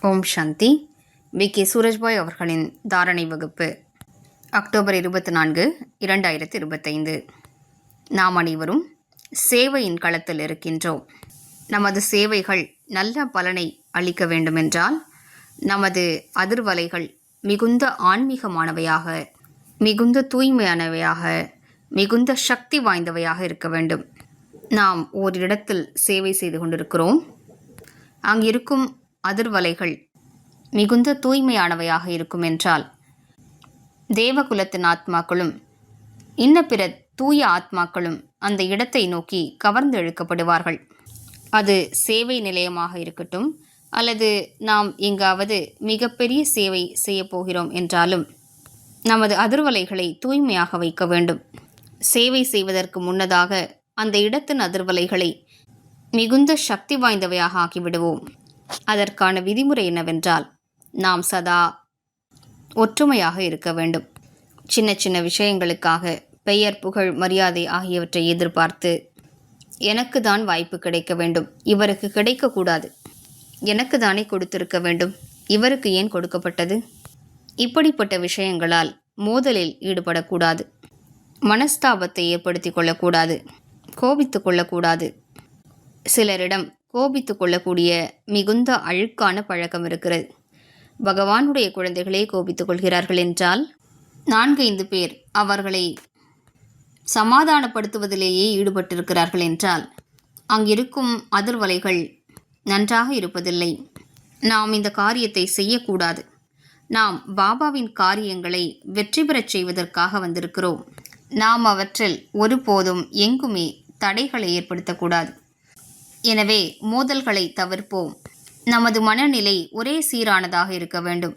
ஓம் சாந்தி. K Surajbhai அவர்களின் தாரணை வகுப்பு அக்டோபர் 24, 2025. நாம் அனைவரும் சேவையின் களத்தில் இருக்கின்றோம். நமது சேவைகள் நல்ல பலனை அளிக்க வேண்டுமென்றால் நமது அதிர்வலைகள் மிகுந்த ஆன்மீகமானவையாக, மிகுந்த தூய்மையானவையாக, மிகுந்த சக்தி வாய்ந்தவையாக இருக்க வேண்டும். நாம் ஓரிடத்தில் சேவை செய்து கொண்டிருக்கிறோம். அங்கிருக்கும் அதிர்வலைகள் மிகுந்த தூய்மையானவையாக இருக்கும் என்றால் தேவகுலத்தின் ஆத்மாக்களும் இன்ன பிற தூய ஆத்மாக்களும் அந்த இடத்தை நோக்கி கவர்ந்து இழுக்கப்படுவார்கள். அது சேவை நிலையமாக இருக்கட்டும் அல்லது நாம் எங்காவது மிகப்பெரிய சேவை செய்யப்போகிறோம் என்றாலும் நமது அதிர்வலைகளை தூய்மையாக வைக்க வேண்டும். சேவை செய்வதற்கு முன்னதாக அந்த இடத்தின் அதிர்வலைகளை மிகுந்த சக்தி வாய்ந்தவையாக ஆக்கிவிடுவோம். அதற்கான விதிமுறை என்னவென்றால் நாம் சதா ஒற்றுமையாக இருக்க வேண்டும். சின்ன சின்ன விஷயங்களுக்காக பெயர், புகழ், மரியாதை ஆகியவற்றை எதிர்பார்த்து எனக்கு தான் வாய்ப்பு கிடைக்க வேண்டும், இவருக்கு கிடைக்கக்கூடாது, எனக்கு தானே கொடுத்திருக்க வேண்டும், இவருக்கு ஏன் கொடுக்கப்பட்டது, இப்படிப்பட்ட விஷயங்களால் மோதலில் ஈடுபடக்கூடாது. மனஸ்தாபத்தை ஏற்படுத்தி கொள்ளக்கூடாது. கோபித்து கொள்ளக்கூடாது. சிலரிடம் கோபித்து கொள்ளக்கூடிய மிகுந்த அழுக்கான பழக்கம் இருக்கிறது. பகவானுடைய குழந்தைகளே கோபித்துக் கொள்கிறார்கள் என்றால் 4-5 பேர் அவர்களை சமாதானப்படுத்துவதிலேயே ஈடுபட்டிருக்கிறார்கள் என்றால் அங்கிருக்கும் அதிர்வலைகள் நன்றாக இருப்பதில்லை. நாம் இந்த காரியத்தை செய்யக்கூடாது. நாம் பாபாவின் காரியங்களை வெற்றி பெறச் செய்வதற்காக வந்திருக்கிறோம். நாம் அவற்றில் ஒருபோதும் எங்குமே தடைகளை ஏற்படுத்தக்கூடாது. எனவே மோதல்களை தவிர்ப்போம். நமது மனநிலை ஒரே சீரானதாக இருக்க வேண்டும்.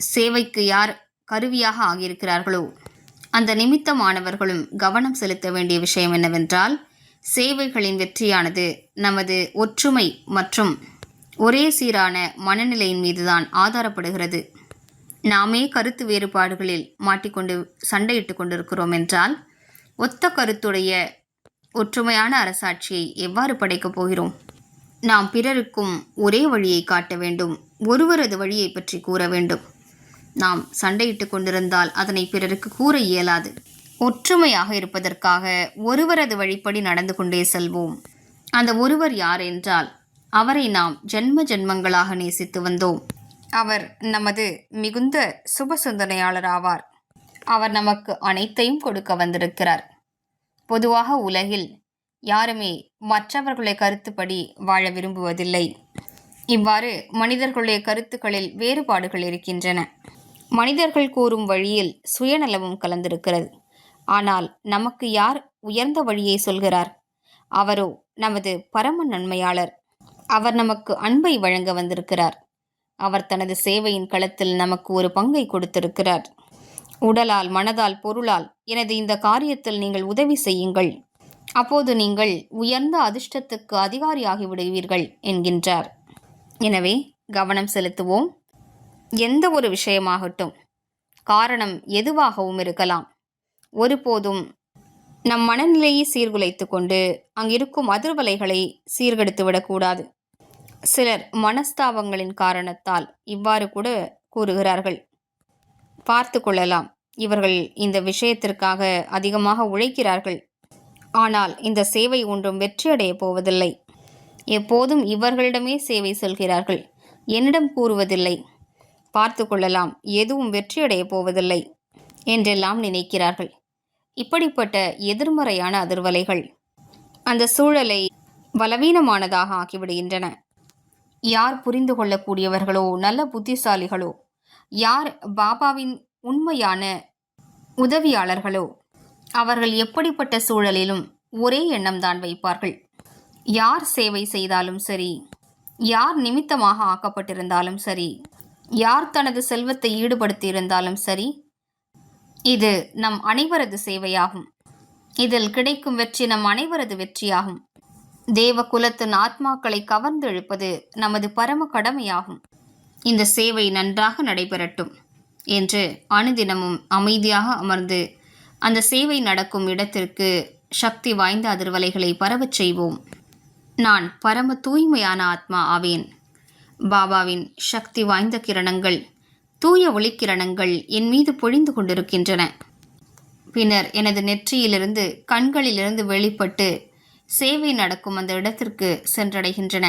சேவைக்கு யார் கருவியாக ஆகியிருக்கிறார்களோ அந்த நிமித்தமானவர்களும் கவனம் செலுத்த வேண்டிய விஷயம் என்னவென்றால் சேவைகளின் வெற்றியானது நமது ஒற்றுமை மற்றும் ஒரே சீரான மனநிலையின் மீதுதான் ஆதாரப்படுகிறது. நாமே கருத்து வேறுபாடுகளில் மாட்டிக்கொண்டு சண்டையிட்டு கொண்டிருக்கிறோம் என்றால் ஒத்த கருத்துடைய ஒற்றுமையான அரசாட்சியை எவ்வாறு படைக்கப் போகிறோம்? நாம் பிறருக்கும் ஒரே வழியை காட்ட வேண்டும். ஒருவரது வழியை பற்றி கூற வேண்டும். நாம் சண்டையிட்டு கொண்டிருந்தால் அதனை பிறருக்கு கூற இயலாது. ஒற்றுமையாக இருப்பதற்காக ஒருவரது வழிப்படி நடந்து கொண்டே செல்வோம். அந்த ஒருவர் யார் என்றால் அவரை நாம் ஜென்ம ஜென்மங்களாக நேசித்து வந்தோம். அவர் நமது மிகுந்த சுப சிந்தனையாளர் ஆவார். அவர் நமக்கு அனைத்தையும் கொடுக்க வந்திருக்கிறார். பொதுவாக உலகில் யாருமே மற்றவர்களுடைய கருத்துப்படி வாழ விரும்புவதில்லை. இவ்வாறு மனிதர்களுடைய கருத்துக்களில் வேறுபாடுகள் இருக்கின்றன. மனிதர்கள் கூறும் வழியில் சுயநலமும் கலந்திருக்கிறது. ஆனால் நமக்கு யார் உயர்ந்த வழியை சொல்கிறார்? அவரோ நமது பரம நன்மையாளர். அவர் நமக்கு அன்பை வழங்க வந்திருக்கிறார். அவர் தனது சேவையின் களத்தில் நமக்கு ஒரு பங்கை கொடுத்திருக்கிறார். உடலால், மனதால், பொருளால் எனது இந்த காரியத்தில் நீங்கள் உதவி செய்யுங்கள். அப்போது நீங்கள் உயர்ந்த அதிர்ஷ்டத்துக்கு அதிகாரியாகி விடுவீர்கள் என்கின்றார். எனவே கவனம் செலுத்துவோம். எந்த ஒரு விஷயமாகட்டும், காரணம் எதுவாகவும் இருக்கலாம், ஒருபோதும் நம் மனநிலையை சீர்குலைத்து கொண்டு அங்கிருக்கும் அதிர்வலைகளை சீர்கெடுத்து விடக்கூடாது. சிலர் மனஸ்தாபங்களின் காரணத்தால் இவ்வாறு கூட கூறுகிறார்கள். பார்த்து கொள்ளலாம், இவர்கள் இந்த விஷயத்திற்காக அதிகமாக உழைக்கிறார்கள், ஆனால் இந்த சேவை ஒன்றும் வெற்றியடைய போவதில்லை. எப்போதும் இவர்களிடமே சேவை சொல்கிறார்கள், என்னிடம் கூறுவதில்லை. பார்த்து கொள்ளலாம், எதுவும் வெற்றியடைய போவதில்லை என்றெல்லாம் நினைக்கிறார்கள். இப்படிப்பட்ட எதிர்மறையான அதிர்வலைகள் அந்த சூழலை பலவீனமானதாக ஆக்கிவிடுகின்றன. யார் புரிந்து கொள்ளக்கூடியவர்களோ, நல்ல புத்திசாலிகளோ, யார் பாபாவின் உண்மையான உதவியாளர்களோ அவர்கள் எப்படிப்பட்ட சூழலிலும் ஒரே எண்ணம்தான் வைப்பார்கள். யார் சேவை செய்தாலும் சரி, யார் நிமித்தமாக ஆக்கப்பட்டிருந்தாலும் சரி, யார் தனது செல்வத்தை ஈடுபடுத்தியிருந்தாலும் சரி, இது நம் அனைவரது சேவையாகும். இதில் கிடைக்கும் வெற்றி நம் அனைவரது வெற்றியாகும். தேவ குலத்தின் ஆத்மாக்களை கவர்ந்து இழுப்பது நமது பரம கடமையாகும். இந்த சேவை நன்றாக நடைபெறட்டும் என்று அனுதினமும் அமைதியாக அமர்ந்து அந்த சேவை நடக்கும் இடத்திற்கு சக்தி வாய்ந்த அதிர்வலைகளை பரவச் செய்வோம். நான் பரம தூய்மையான ஆத்மா ஆவேன். பாபாவின் சக்தி வாய்ந்த கிரணங்கள், தூய ஒளிக்கிரணங்கள் என் மீது பொழிந்து கொண்டிருக்கின்றன. பின்னர் எனது நெற்றியிலிருந்து, கண்களிலிருந்து வெளிப்பட்டு சேவை நடக்கும் அந்த இடத்திற்கு சென்றடைகின்றன.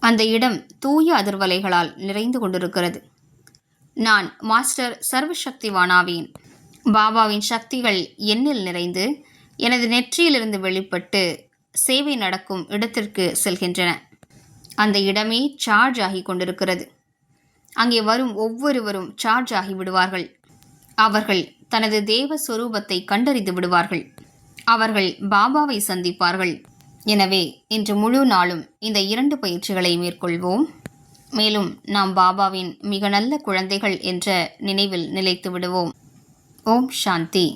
அந்த இடம் தூய அதிர்வலைகளால் நிறைந்து கொண்டிருக்கிறது. நான் மாஸ்டர் சர்வசக்திவானாவேன். பாபாவின் சக்திகள் என்னில் நிறைந்து எனது நெற்றியிலிருந்து வெளிப்பட்டு சேவை நடக்கும் இடத்திற்கு செல்கின்றன. அந்த இடமே சார்ஜ் ஆகி கொண்டிருக்கிறது. அங்கே வரும் ஒவ்வொருவரும் சார்ஜ் ஆகி விடுவார்கள். அவர்கள் தனது தேவ சொரூபத்தை கண்டறிந்து விடுவார்கள். அவர்கள் பாபாவை சந்திப்பார்கள். எனவே இன்று முழு நாளும் இந்த 2 பயிற்சிகளை மேற்கொள்வோம். மேலும் நாம் பாபாவின் மிக நல்ல குழந்தைகள் என்ற நினைவில் நிலைத்து விடுவோம். ஓம் சாந்தி.